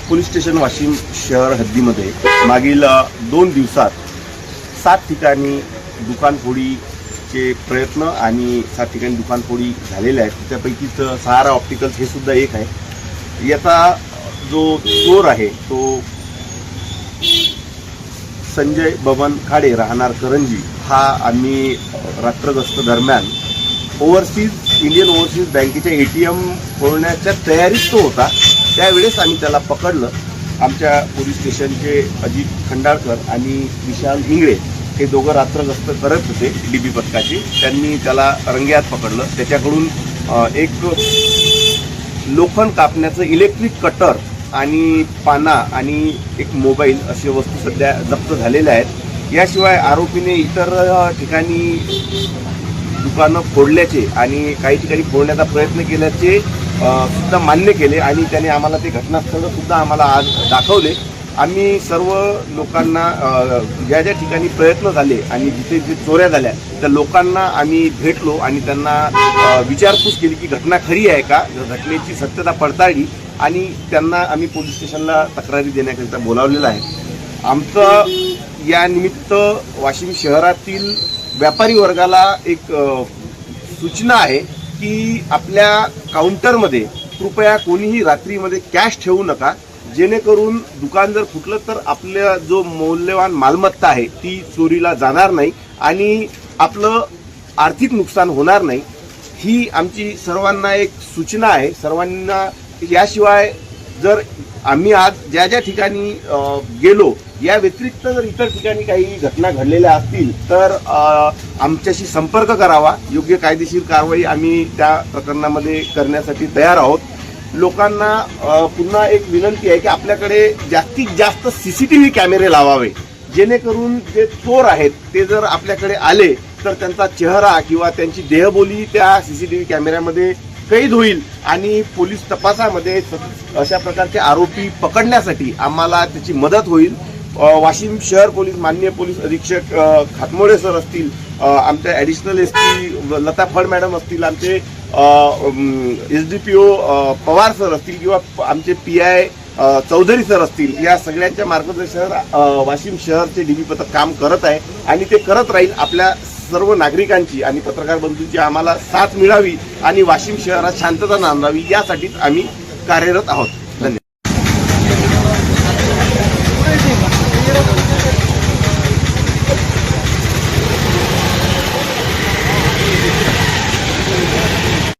Police station Washim शहर हद्दीमध्ये मागील 2 दिवसात 7 ठिकाणी दुकानफोडीचे प्रयत्न आणि 7 ठिकाणी दुकानफोडी झालेल्या आहेत। त्यापैकीच सहारा ऑप्टिकल्स हे सुद्धा एक आहे। याचा जो चोर आहे तो संजय बबन खाडे राहणार करंजी हा आम्ही रात्रगस्त दरम्यान इंडियन ओव्हरसीज बँकेच्या ATM फोडण्याच्या तयारीत तो होता। त्यावेळेस आम्ही त्याला पकडलं। आमच्या पोलीस स्टेशनचे अजित खंडाळकर आणि विशाल हिंगळे हे दोघं रात्रगस्त करत होते DB पथकाची। त्यांनी त्याला रंगेहात पकडलं। त्याच्याकडून एक लोखंड कापण्याचं इलेक्ट्रिक कटर आणि पाना आणि एक मोबाईल अशी वस्तू सध्या जप्त झालेल्या आहेत। याशिवाय आरोपीने इतर ठिकाणी दुकानं फोडल्याचे आणि काही ठिकाणी फोडण्याचा प्रयत्न केल्याचे सुद्धा मान्य केले आणि त्याने आम्हाला ते घटनास्थळ सुद्धा आम्हाला आज दाखवले। आम्ही सर्व लोकांना ज्या ज्या ठिकाणी प्रयत्न झाले आणि जिथे जे चोऱ्या झाल्या त्या लोकांना आम्ही भेटलो आणि त्यांना विचारपूस केली की घटना खरी आहे का, घटनेची सत्यता पडताळली आणि त्यांना आम्ही पोलीस स्टेशनला तक्रारी देण्याकरिता बोलावलेलं आहे। आमचं या निमित्त वाशिम शहरातील व्यापारी वर्गाला एक सूचना आहे की आपल्या काउंटरमध्ये कृपया कोणीही रात्रीमध्ये कॅश ठेवू नका, जेणेकरून दुकान जर फुटलं तर आपल्या जो मौल्यवान मालमत्ता आहे ती चोरीला जाणार नाही आणि आपलं आर्थिक नुकसान होणार नाही। ही आमची सर्वांना एक सूचना आहे सर्वांना। याशिवाय जर आम्ही आज ज्या ज्या ठिकाणी गेलो या व्यतिरिक्त जर इतर ठिकाणी काही घटना घडलेल्या असतील तर आमच्याशी संपर्क करावा। योग्य कायदेशीर कारवाई आम्ही त्या प्रकरणामध्ये करण्यासाठी तयार आहोत। लोकांना पुन्हा एक विनंती आहे की आपल्याकडे जास्तीत जास्त CCTV कॅमेरे लावावे, जेणेकरून जे चोर आहेत ते जर आपल्याकडे आले तर त्यांचा चेहरा किंवा त्यांची देहबोली त्या CCTV कॅमेऱ्यामध्ये कैद होईल आणि पोलीस तपासामध्ये अशा प्रकारचे आरोपी पकडण्यासाठी आम्हाला त्याची मदत होईल। वाशिम शहर पोलीस माननीय पोलीस अधीक्षक खातमोडे सर असतील, आमच्या ॲडिशनल SP लता फड मॅडम असतील, आमचे SDPO पवार सर असतील किंवा आमचे PI चौधरी सर असतील, या सगळ्यांच्या मार्गदर्शनात वाशिम शहरचे DB पथक काम करत आहे आणि ते करत राहील। आपल्या सर्व नागरिकांची आणि पत्रकार बंधूंची आम्हाला साथ मिळावी आणि वाशिम शहरात शांतता नांदावी यासाठीच आम्ही कार्यरत आहोत।